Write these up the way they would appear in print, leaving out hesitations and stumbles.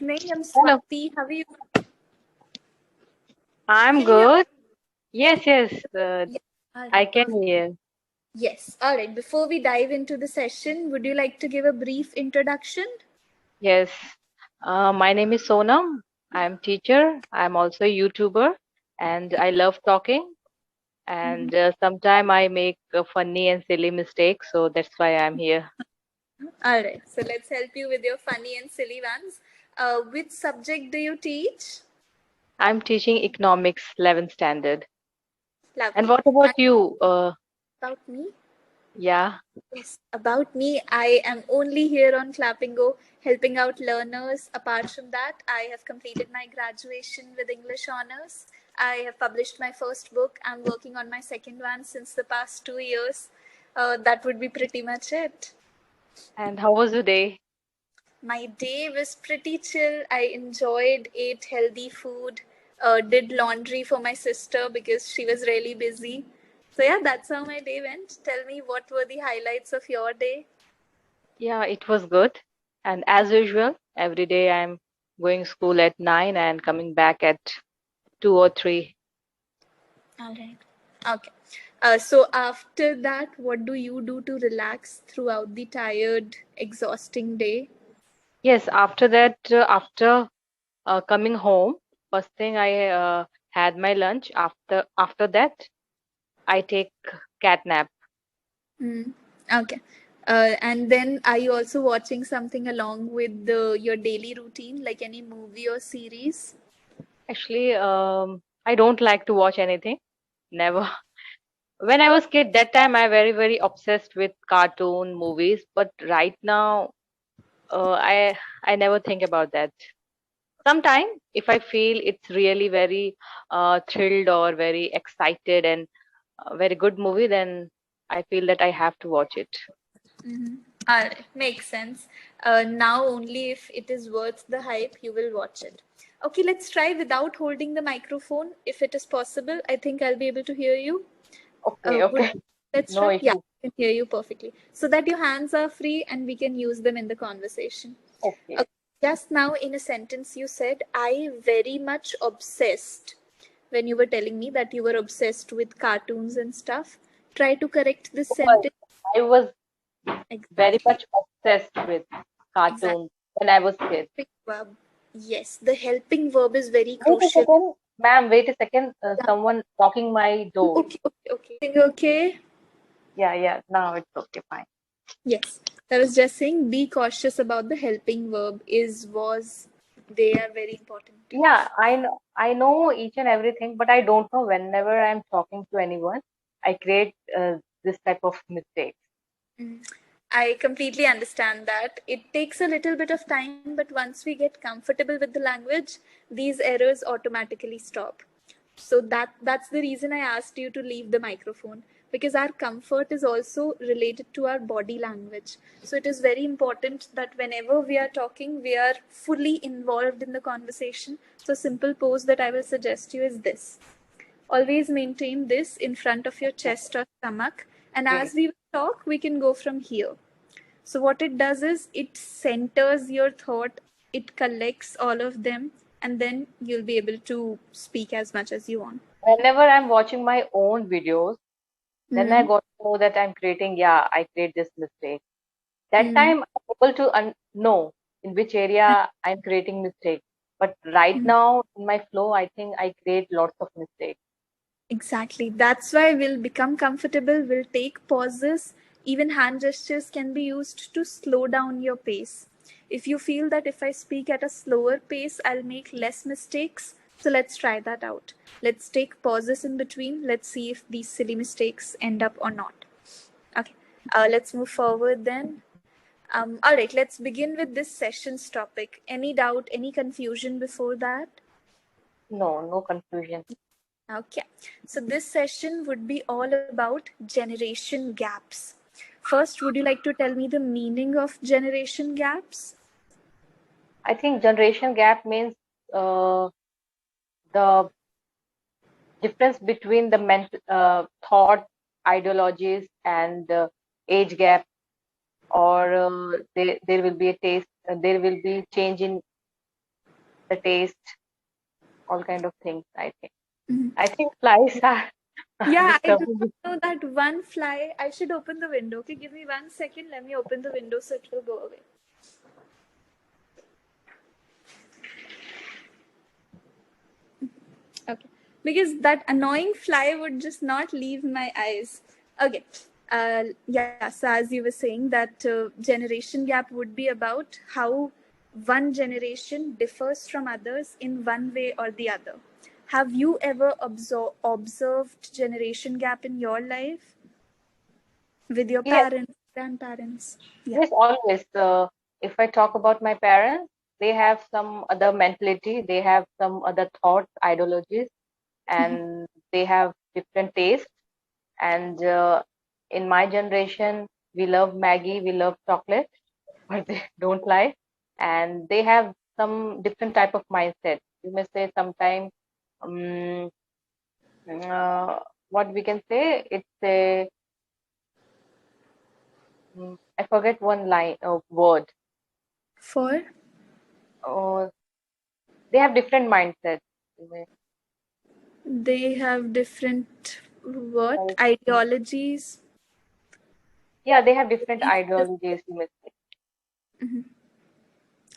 Evening. I'm Hello, Swati. How are you? I'm Can you hear good. me? Yes, yes, Yeah. All I right. can Perfect. hear. Yes. All right. Before we dive into the session, would you like to give a brief introduction? Yes, my name is Sonam. I'm teacher. I'm also a YouTuber, and I love talking. Mhm. And sometime I make funny and silly mistakes, so that's why I'm here. All right. So let's help you with your funny and silly ones. Which subject do you teach? I'm teaching economics 11th standard. And Lovely. what about And you? about me? Yeah. Yes, about me, I am only here on Clapingo helping out learners. Apart from that, I have completed my graduation with English honors. I have published my first book. I'm working on my second one since the past 2 years. That would be pretty much it. And how was your day? My day was pretty chill. I enjoyed, ate healthy food, did laundry for my sister because she was really busy. So, yeah, that's how my day went. Tell me, what were the highlights of your day? Yeah, it was good. And as usual, every day I'm going school at 9 and coming back at 2 or 3. All right. Okay. So after that, what do you do to relax throughout the tired, exhausting day? Yes, after that, after coming home, first thing I had my lunch. After that, I take cat nap. Hmm. Okay. And then are you also watching something along with your daily routine, like any movie or series? Actually, I don't like to watch anything. Never. When I was kid, that time I very obsessed with cartoon movies. But right now, I never think about that. Sometime, if I feel it's really very thrilled or very excited and a very good movie, then I feel that I have to watch it. Mm-hmm. All right, makes sense. Now, only if it is worth the hype, you will watch it. Okay, let's try without holding the microphone. If it is possible, I think I'll be able to hear you. Okay, Would okay. let's No try. Yeah, issue. I can hear you perfectly. So that your hands are free and we can use them in the conversation. Okay. Okay. Just now, in a sentence, you said, "I very much obsessed." When you were telling me that you were obsessed with cartoons and stuff, try to correct this Was sentence. I was very Exactly. much obsessed with Exactly. cartoons when I was kid. Helping verb. Yes, the helping verb is very Wait a crucial. second, ma'am. Wait a second. Yeah. Someone knocking my Oh, door. okay, okay, okay. Think okay? Yeah, yeah. Now it's okay, fine. Yes. I was just saying be cautious about the helping verb is, was. They are very important. Yeah, I know each and everything, but I don't know whenever I'm talking to anyone, I create this type of mistakes. Mm. I completely understand that. It takes a little bit of time, but once we get comfortable with the language, these errors automatically stop. So that's the reason I asked you to leave the microphone, because our comfort is also related to our body language. So it is very important that whenever we are talking, we are fully involved in the conversation. So simple pose that I will suggest you is this. Always maintain this in front of your chest or stomach, and Okay. as we talk, we can go from here. So what it does is it centers your thought, it collects all of them, and then you'll be able to speak as much as you want. Whenever I'm watching my own videos, then I Mm-hmm. got to know that I'm creating, yeah, I create this mistake. That Mm-hmm. time I'm able to know in which area I'm creating mistake. But right now in my flow, I think I create lots of mistakes. Exactly. That's why we'll become comfortable, we'll take pauses. Even hand gestures can be used to slow down your pace. If you feel that if I speak at a slower pace, I'll make less mistakes, so let's try that out. Let's take pauses in between. Let's see if these silly mistakes end up or not. Okay, let's move forward then. All right, let's begin with this session's topic. Any doubt, any confusion before that? No, no confusion. Okay, so this session would be all about generation gaps. First, would you like to tell me the meaning of generation gaps? I think generation gap means uh, the difference between the mental thought, ideologies, and age gap, or there will be a taste, there will be change in the taste, all kind of things, I think. Mhm. I think flies are Yeah, I do not disturbing. know that one fly. I should open the window. Okay, give me 1 second. Let me open the window so it will go away. Okay. Because that annoying fly would just not leave my eyes. Okay. Yeah, so as you were saying, that generation gap would be about how one generation differs from others in one way or the other. Have you ever observed generation gap in your life with your Yes, parents, grandparents? Yeah. yes, always. If I talk about my parents, they have some other mentality, they have some other thoughts, ideologies, and they have different tastes. And in my generation, we love Maggie, we love chocolate, but they don't lie. And they have some different type of mindset. You may say sometime, um, what we can say, it's a, I forget one line, word. For Uh, they have different mindsets. You may- they have different what like, ideologies. yeah, they have different Belief ideologies. You may say.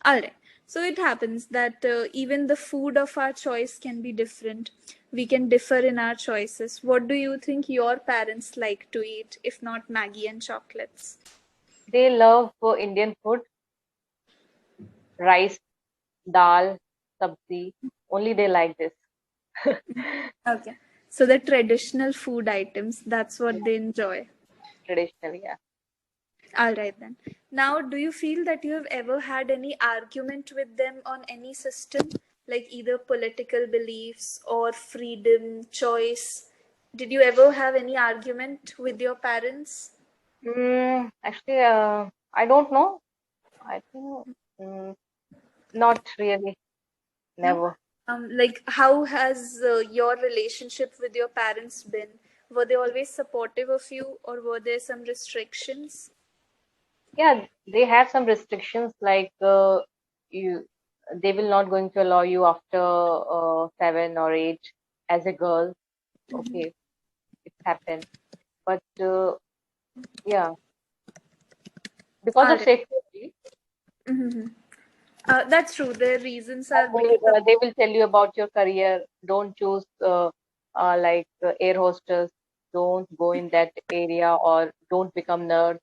All right. So it happens that even the food of our choice can be different. We can differ in our choices. What do you think your parents like to eat, if not Maggie and chocolates? They love Indian food, rice, dal, sabzi. Only they like this. Okay. So the traditional food items, that's what they enjoy. Traditionally, yeah. All right then. Now, do you feel that you have ever had any argument with them on any system, like either political beliefs or freedom, choice? Did you ever have any argument with your parents? Actually, I don't know. I think not really. No? Never. Like, how has your relationship with your parents been? Were they always supportive of you, or were there some restrictions? Yeah, they have some restrictions like you. They will not going to allow you after 7 or 8 as a girl. Okay, it's happened. But yeah, because All of right. safety, Mm-hmm. That's true. Their reasons are and because of. they will tell you about your career. Don't choose like air hostess. Don't go in that area, or don't become nurse.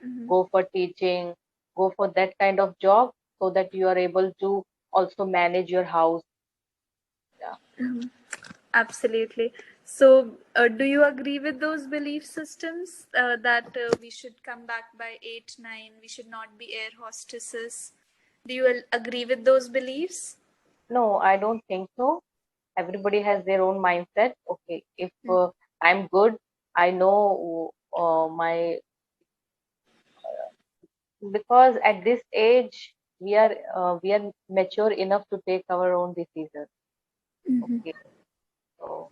Mhm. Go for teaching. Go for that kind of job so that you are able to also manage your house. Yeah. Absolutely. So, do you agree with those belief systems that we should come back by 8, 9, we should not be air hostesses? Do you agree with those beliefs? No, I don't think so. Everybody has their own mindset. Okay, if I'm good, I know because at this age we are mature enough to take our own decisions. Okay, so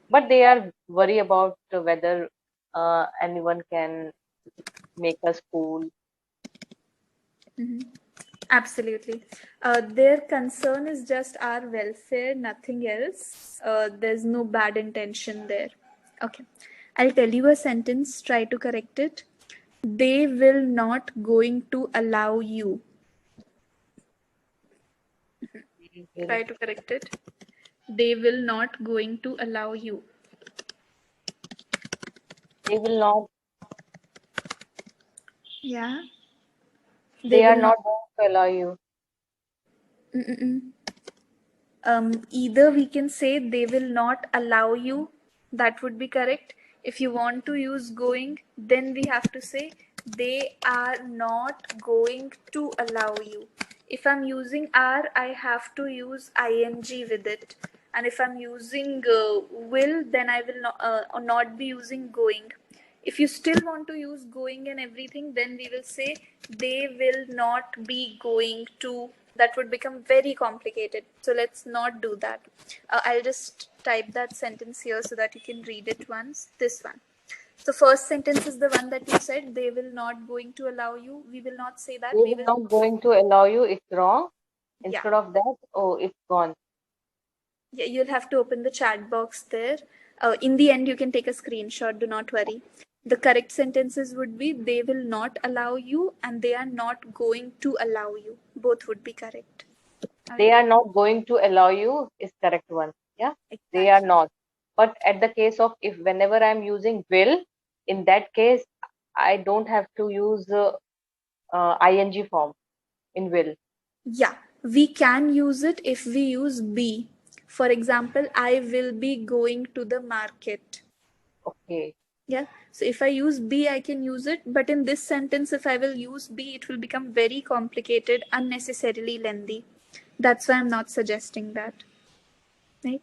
but they are worried about whether anyone can make us fool. Absolutely. Their concern is just our welfare, nothing else. There's no bad intention there. Okay. I'll tell you a sentence, try to correct it. They will not going to allow you. They will, Try to correct it. They will not going to allow you. they will not. Yeah. They They are will not. not going to allow you. Mm-mm. Either we can say they will not allow you, that would be correct. If you want to use going, then we have to say they are not going to allow you. If I'm using are, I have to use ing with it. And if I'm using will, then I will not be using going. If you still want to use going and everything, then we will say they will not be going to. That would become very complicated. So let's not do that. I'll just type that sentence here so that you can read it once. This one. So first sentence is the one that you said, they will not going to allow you. We will not say They that. We will will not going to allow you. It's wrong. Yeah. Instead of that, oh, it's gone. Yeah, you'll have to open the chat box there. In the end, you can take a screenshot, do not worry. The correct sentences would be they will not allow you and they are not going to allow you. Both would be correct. They Okay? are not going to allow you is correct one. Yeah, they are Exactly. not. But at the case of if whenever I'm using will, in that case, I don't have to use ing form in will. Yeah, we can use it if we use be. For example, I will be going to the market. Okay. Yeah, so if I use be, I can use it. But in this sentence, if I will use be, it will become very complicated, unnecessarily lengthy. That's why I'm not suggesting that. Right?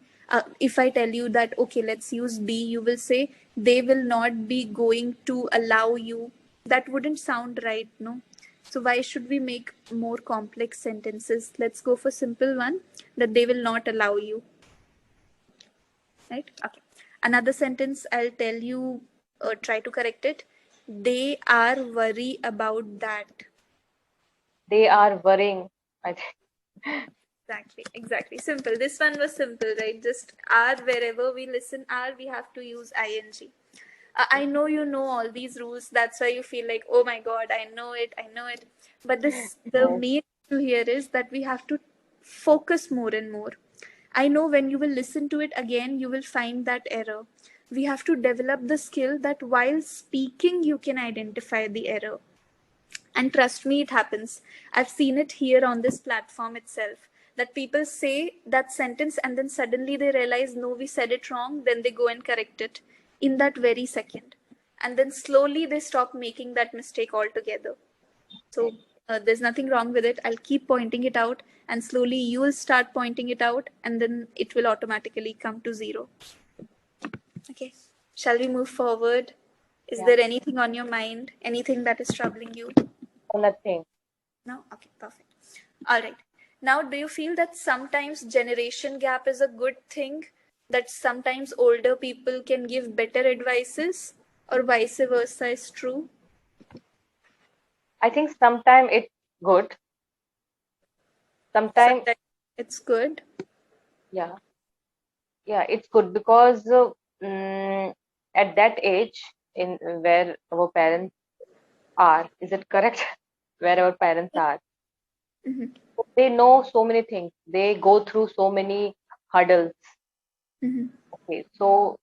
If I tell you that, okay, let's use be, you will say, they will not be going to allow you. That wouldn't sound right, no? So why should we make more complex sentences? Let's go for simple one, that they will not allow you. Right? Okay. Another sentence I'll tell you, try to correct it. They are worried about that. They are worrying. I think. Exactly, exactly. Simple. This one was simple, right? Just are, wherever we listen are, we have to use ing. I know you know all these rules. That's why you feel like, oh my god, I know it, I know it. But the Yes. main issue here is that we have to focus more and more. I know when you will listen to it again, you will find that error. We have to develop the skill that while speaking, you can identify the error. And trust me, it happens. I've seen it here on this platform itself, that people say that sentence and then suddenly they realize, no, we said it wrong. Then they go and correct it in that very second. And then slowly they stop making that mistake altogether. So there's nothing wrong with it. I'll keep pointing it out, and slowly you will start pointing it out, and then it will automatically come to zero. Okay. Shall we move forward? Is Yeah. there anything on your mind? Anything that is troubling you? Oh, nothing. No? Okay, perfect. All right. Now, do you feel that sometimes generation gap is a good thing? That sometimes older people can give better advices, or vice versa is true? I think sometime it's good. Sometime, Sometimes it's good. yeah, yeah, it's good because mm, at that age in where our parents are, is it correct? Where our parents are, Mm-hmm. they know so many things. They go through so many hurdles. Mm-hmm. Okay, so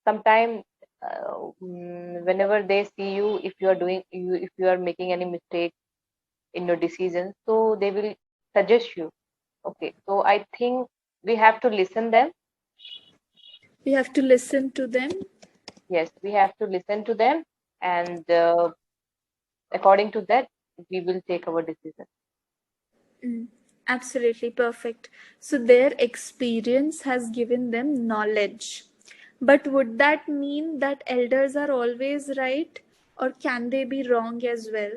sometimes whenever they see you, if you are if you are making any mistake in your decision, so they will suggest you. Okay, so I think we have to listen them. We have to listen to them. Yes, we have to listen to them, and according to that, we will take our decision. Mm, absolutely perfect. So their experience has given them knowledge. But would that mean that elders are always right, or can they be wrong as well?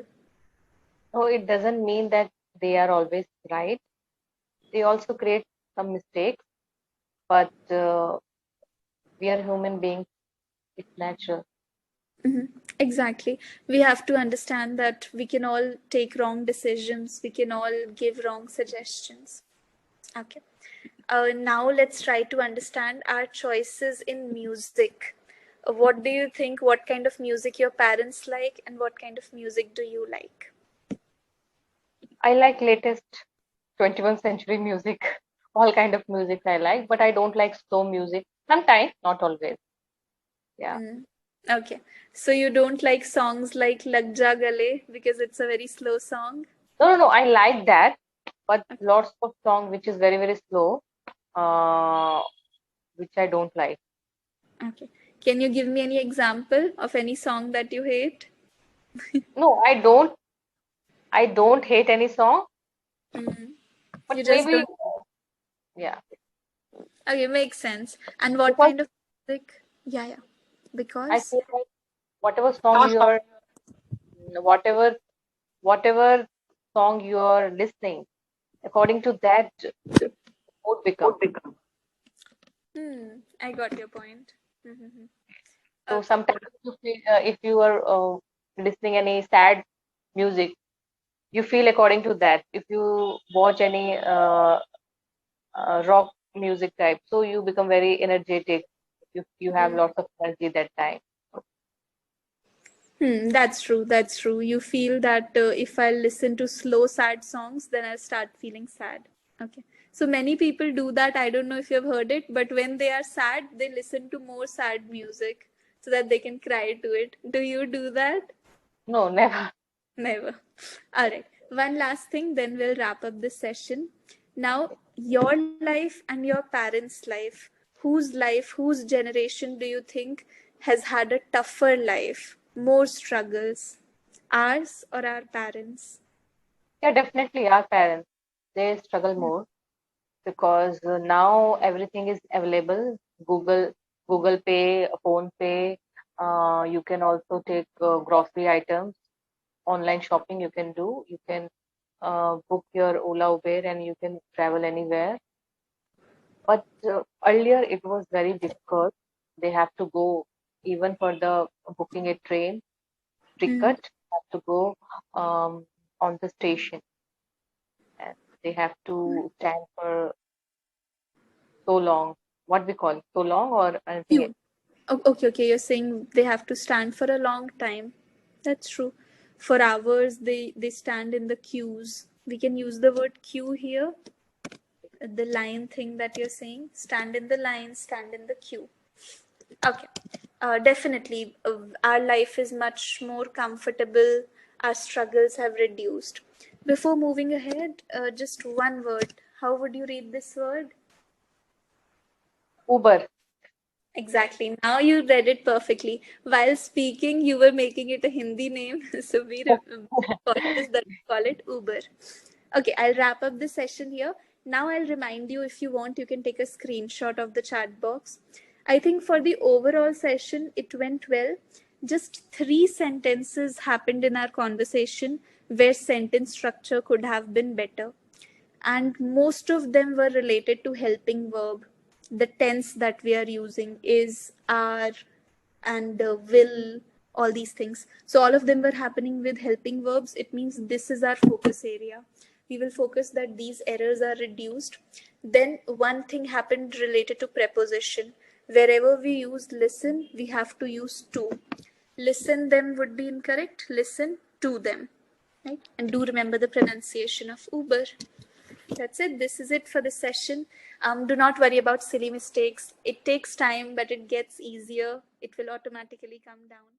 So it doesn't mean that they are always right. They also create some mistakes, but we are human beings. It's natural. Mhm. Exactly. We have to understand that we can all take wrong decisions, we can all give wrong suggestions. Okay. Now let's try to understand our choices in music. What do you think? What kind of music your parents like, and what kind of music do you like? I like latest 21st century music. All kind of music I like, but I don't like slow music. Sometimes, not always. Yeah. Mm. Okay. So you don't like songs like Lag Ja Gale because it's a very slow song? No, no, no. I like that, but lots of song which is very, very slow, uh, which I don't like. Okay. Can you give me any example of any song that you hate? No, I don't. I don't hate any song, Mm. but You just maybe don't. yeah, Okay, makes sense. And what because kind of music? Yeah, yeah. I Because? feel like whatever song you are, whatever whatever song you are listening, according to that mood become. I got your point. Mm-hmm. So Okay. sometimes you feel, if you are listening any sad music, you feel according to that. If you watch any rock music type, so you become very energetic. You have Hmm. lots of energy that time. That's true. That's true. You feel that if I listen to slow, sad songs, then I'll start feeling sad. Okay. So many people do that. I don't know if you've heard it, but when they are sad, they listen to more sad music so that they can cry to it. Do you do that? No, never. Never. All right. One last thing, then we'll wrap up this session. Now, your life and your parents' life, whose generation do you think has had a tougher life, more struggles? Ours or our parents? Yeah, definitely our parents, they struggle more because now everything is available. Google Pay, Phone Pay. You can also take grocery items. Online shopping you can do. You can book your Ola Uber and you can travel anywhere. But earlier it was very difficult. They have to go even for the booking a train Hmm. ticket. Have to go on the station and they have to stand for so long. What we call so long or anything else. Queue. Okay, okay. You're saying they have to stand for a long time. That's true. For hours, they stand in the queues. We can use the word queue here. The line thing that you're saying, stand in the line, stand in the queue. Okay. Definitely, our life is much more comfortable. Our struggles have reduced. Before moving ahead, just one word. How would you read this word? Uber. Exactly. Now you read it perfectly. While speaking, you were making it a Hindi name. So we cautious that we call it Uber. Okay, I'll wrap up this session here. Now I'll remind you, if you want, you can take a screenshot of the chat box. I think for the overall session, it went well. Just three sentences happened in our conversation where sentence structure could have been better, and most of them were related to helping verb. The tense that we are using is are and will, all these things. So all of them were happening with helping verbs. It means this is our focus area. We will focus that these errors are reduced. Then one thing happened related to preposition. Wherever we use listen, we have to use to. Listen them would be incorrect. Listen to them. Right? And do remember the pronunciation of Uber. That's it. This is it for the session. Do not worry about silly mistakes. It takes time, but it gets easier. It will automatically come down.